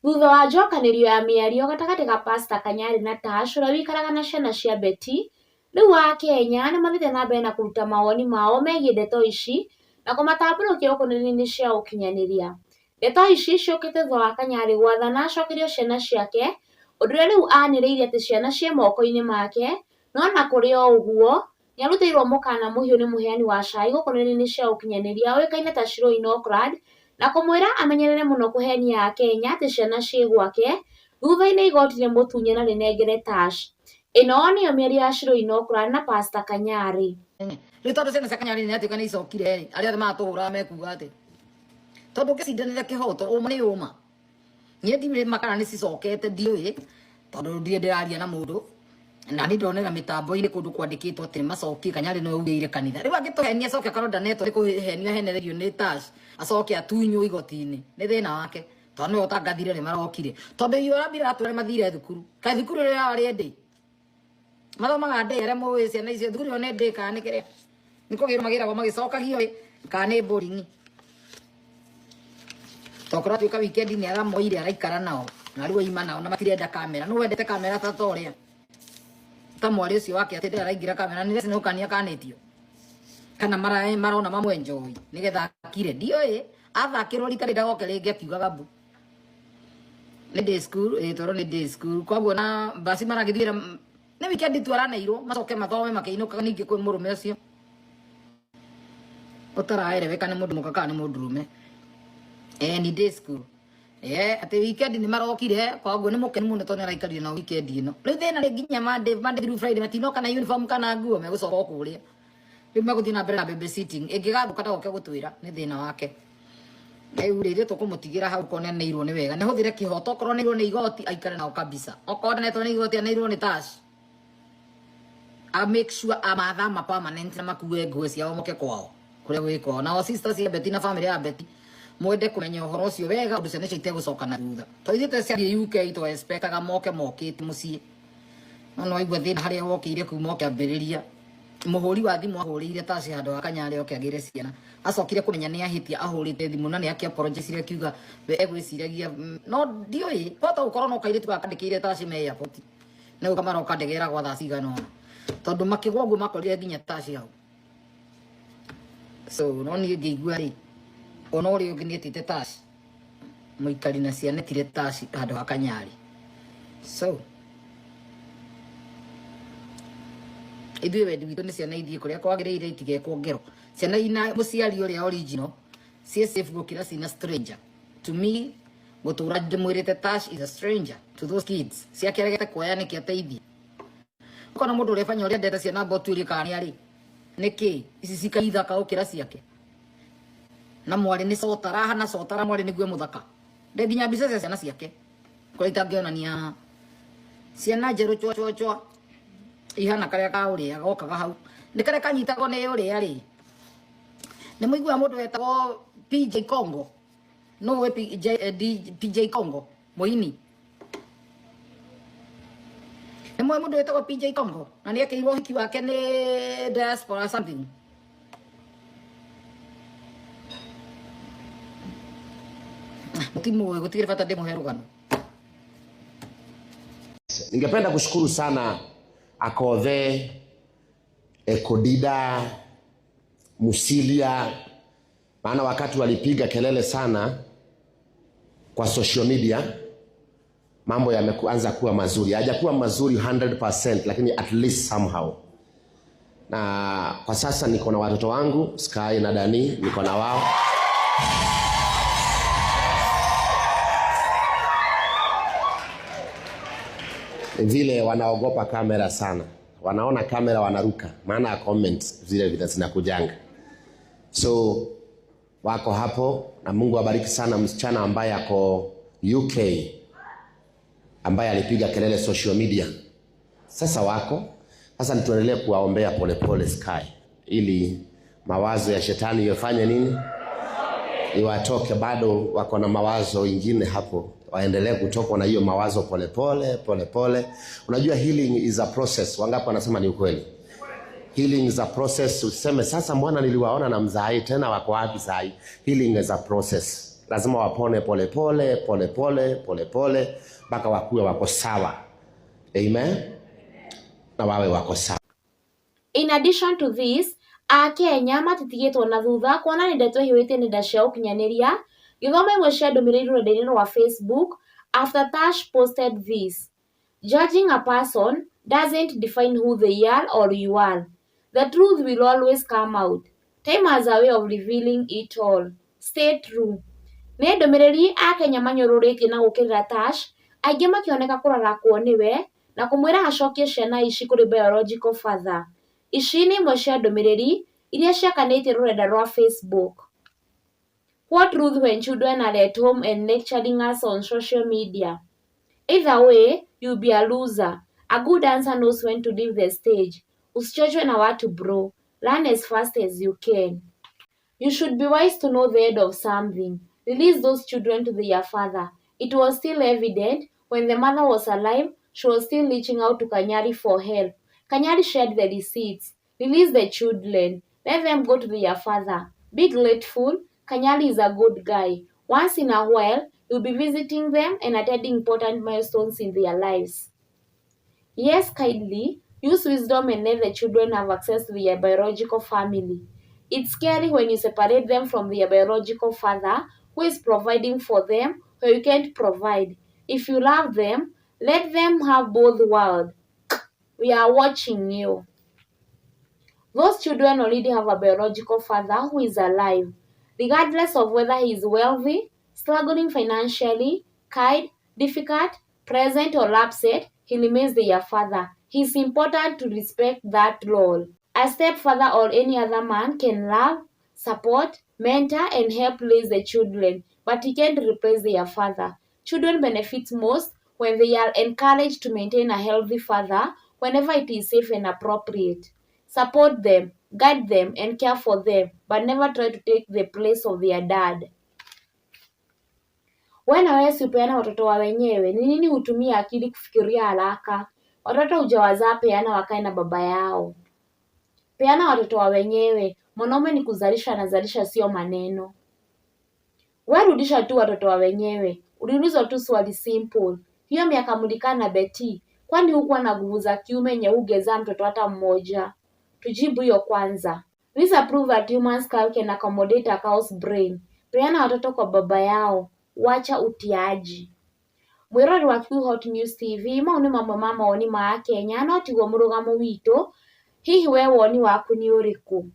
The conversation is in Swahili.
Thutha wa njokanĩrio ya mĩario gatagatĩ ka Pastor Kanyari na Tash ũrĩa wĩikaraga na ciana cia Betty, rĩu Akenya nĩ mathiĩte na mbere na kũruta mawoni mao megiĩ ndeto ici na kũmatambũrũkia ũkũngũĩri-inĩ cia ũkinyanĩria. Ndeto ici ciũkĩte thutha wa Kanyari gwathana acokerio ciana ciake, ũndũ ũrĩa rĩu anĩrĩire atĩ ciana ciĩ moko-inĩ make, no na kũrĩ o ũguo nĩ arutĩirwo mũkana mũhiũ nĩ mũheani wa cai ũkũngũĩri-inĩ cia ũkinyanĩria ũĩkaine ta Shiro Inokrad, na kũmwĩra amenyerere mũno kũhenia Akenya atĩ ciana ciĩ gwake, thutha-inĩ igoti rĩmũtunye na rĩnengere Tash. Ĩno nĩyo mĩario ya Shiro Inokrad na Pastor Kanyari. Rĩu tondũ ciana cia Kanyari nĩ atuĩka nĩ icokire arĩa othe matũhũra mekuga atĩ tondũ ũngĩcindanĩra kĩhoto ũma nĩ ũma. Niĩ ndimĩrĩma kana nĩ cicokete ndiũĩ tondũ ndirĩ ndĩraria na mũndũ na nĩ ndonera mĩtambo-inĩ kũndũ kwandĩkĩtwo atĩ macokie Kanyari no augĩire kanitha. Rĩu angĩtũhenia acoke akorwo ndanetwo nĩ kũhenio ahenererio nĩ Tash acoke atunywo igoti-inĩ nĩ thĩna wake tondũ nĩwe ũtangathire nĩ marokire tondũ iyo arambire atũra mathire thukuru kaĩ thukuru ĩrĩa yarĩ ndĩ mathomaga ndĩ arĩa mũĩ ciana icio thukuru ĩyo nĩ ndĩ kana nĩ kĩrĩa nĩ kũgĩrwo magĩragwo magĩcokagio kana nĩ boring tokora tuĩka weekend nĩ aramoire araikara nao na rĩu oima nao na matirenda kamera nũ wendete kamera ta ũrĩa ta mwarĩ ũcio wake atĩ ndĩraingĩra kamera nĩ cinũkania kanĩtio kana marona mamwenjoi nĩgetha akire ndiũĩ athakĩrwo rita rĩdagoke rĩngĩ akiugaga mbu nĩ day school toro nĩ day school koguo na basi maragĩthiĩra nĩ weekend tu araneirwo macoke mathome makĩinũka ningĩ kwĩ mũrũme ũcio ũtaraereweka nĩ mũndũ mũka kana nĩ mũndũrũme nĩ day school atĩ weekend nĩ marokire koguo nĩ mũkenu mũno tondũ nĩaraikarire na weekend ĩno rĩu thĩna nĩ nginya Monday through Friday matinoka na uniform kana nguo megũcoka kũrĩa rĩu megũthiĩ na mbere na babysitting ĩngĩgathũka ndagoke gũtwĩra nĩ thĩna wake rĩu rĩrĩ tũkũmũtigĩra hau korwo nĩanĩirwo nĩ wega nĩ hũthĩre kĩhoto okorwo nĩirwo nĩ igoti aikare nao kabisa okorwo ndanetwo nĩ igoti anĩirwo nĩ Tash make sure amathama permanent na makue nguo ciao moke kwao kũrĩa gwĩ kwao nao sisters cia Betty na family ya Betty mwende kũmenya ũhoro ũcio wega ũndũ ciana icio itegũcoka na thutha tondũ ithuĩ twathiĩ UK twa-expectaga moke mokĩte mũciĩ no waigua thĩna harĩa wokĩire kuma ũkĩambĩrĩria mũhũri wa thimũ ahũrĩire Tash handũ wa Kanyari oke agĩre ciana acokire kũmenya nĩ ahĩtia ahũrĩte thimũ na nĩ akĩapologise akiuga we egwĩciragia no ndiũĩ hota gũkorwo no kairĩtu gakandĩkĩire Tash me airport nĩ gũka maroka ndegera gwa thaa cigana ũna tondũ makĩgwa ũguo makorire nginya Tash hau so no niĩ ngĩigua rĩ ona ũrĩa ũngĩ nĩ etĩte Tash mũikari na ciana etire Tash handũ ha Kanyari so ithuĩ wendi witũ nĩ ciana ithiĩ kũrĩa kwagĩrĩire itigekwo ngero ciana ina mũciari ũrĩa original ciĩ safe gũkĩra cina stranger to me gũtũra ndĩmwĩrĩte Tash is a stranger to those kids ciakĩregete kuoya nĩkĩ ateithie ũkona mũndũ ũrĩa fanya ũrĩa ndeta ciana mbao tuĩrie kana nĩarĩ nĩkĩ ici cikaithaka gũkĩra ciake na mwarĩ nĩ cotara hana cotara mwarĩ nĩguo mũthaka nde nginya mbica cia ciana ciake kũrĩa itangĩonania ciana njerũ chwa ihana karĩa ka ũrĩa gokaga hau nĩ karĩa kanyitagwo nĩ ũrĩa rĩ nĩ mũigua mũndũ wetagwo PJ Congo no we PJ Congo mũini nĩ mũndũ wetagwo PJ Congo na nĩ ekĩirwo hiki wake nĩ diaspora something mtimu gũtigĩre bata ndĩmũhe rũgano. Ningependa kushukuru sana Akothe, Ekodida, Musilia, maana wakati walipiga kelele sana kwa social media mambo yameanza kuwa mazuri. Hajakuwa mazuri 100% lakini at least somehow. Na kwa sasa niko na watoto wangu Sky na Dani, niko na wao. Vile wanaogopa kamera sana. Wanaona kamera wanaruka. Maana comments zile vile zinakujanga. So wako hapo na Mungu abariki sana msichana ambaye ako UK ambaye alipiga kelele social media. Sasa wako. Sasa nituendelee kuwaombea polepole Sky ili mawazo ya shetani yafanye nini? Iwatoke. Bado wako na mawazo ingine hapo. Waendelee kutoka na hiyo mawazo polepole. Unajua healing is a process. Wangapi wanasema ni ukweli? Healing is a process. Useme sasa mbona niliwaona na mzai tena wako wapi sai? Healing is a process. lazima wapone pole pole pole pole pole pole mpaka wakuwe wako sawa. Amen. Na wawe wako sawa. In addition to this, Akenya matitigĩtwo na thutha kuona nĩ ndeto hiũĩte nenda cia ũkinyanĩria. Gĩthomo imwe cia ndũmĩrĩri rũrenda-inĩ rwa Facebook after Tash posted this: Judging a person doesn't define who they are or you are. The truth will always come out. Time has a way of revealing it all. Stay true. Nĩ ndũmĩrĩri Akenya manyũrũrĩtie na gũkĩrĩra Tash, aingĩ makĩoneka kũrarakwo nĩwe na kũmwĩra acokie ciana ici kũrĩ biological father. Ici nĩ imwe cia ndũmĩrĩri iria ciakanĩtie rũrenda rwa Facebook. What truth when children are at home and lecturing us on social media? Either way, you'll be a loser. A good dancer knows when to leave the stage. Usichochwe na watu bro. Learn as fast as you can. You should be wise to know the end of something. Release those children to their father. It was still evident when the mother was alive, she was still reaching out to Kanyari for help. Kanyari shared the receipts. Release the children. Let them go to their father. Be grateful. Kanyari is a good guy. Once in a while, you'll be visiting them and attending important milestones in their lives. Yes, kindly, use wisdom and let the children have access to their biological family. It's scary when you separate them from their biological father who is providing for them or you can't provide. If you love them, let them have both worlds. We are watching you. Those children already have a biological father who is alive. Regardless of whether he is wealthy, struggling financially, kind, difficult, present or upset, he remains their father. It is important to respect that role. A stepfather or any other man can love, support, mentor and help raise the children, but he can't replace their father. Children benefit most when they are encouraged to maintain a healthy father whenever it is safe and appropriate. Support them, guide them and care for them, but never try to take the place of their dad. Wewe hawezi kupeana watoto wa wenyewe. Ni nini hutumia akili kufikiria haraka? Watoto hujawazaa peana wakae na baba yao. Peana watoto wa wenyewe. Mwanaume ni kuzalisha, anazalisha sio maneno. Wewe rudisha tu watoto wa wenyewe. Uliulizwa tu swali simple. Hiyo miaka mlikana na Betty, kwani hukuwa na nguvu za kiume yenye ungezaa mtoto hata mmoja? Tujibu hiyo kwanza. This prove that human skull can accommodate a cow's brain. Peana watoto kwa baba yao. Wacha utiaji. Mwirori wa Q Hot News TV mau nĩ mamwe ma mawoni ma Akenya no tiguo mũrũgamo witũ. Hihi we woni waku nĩ ũrĩkũ?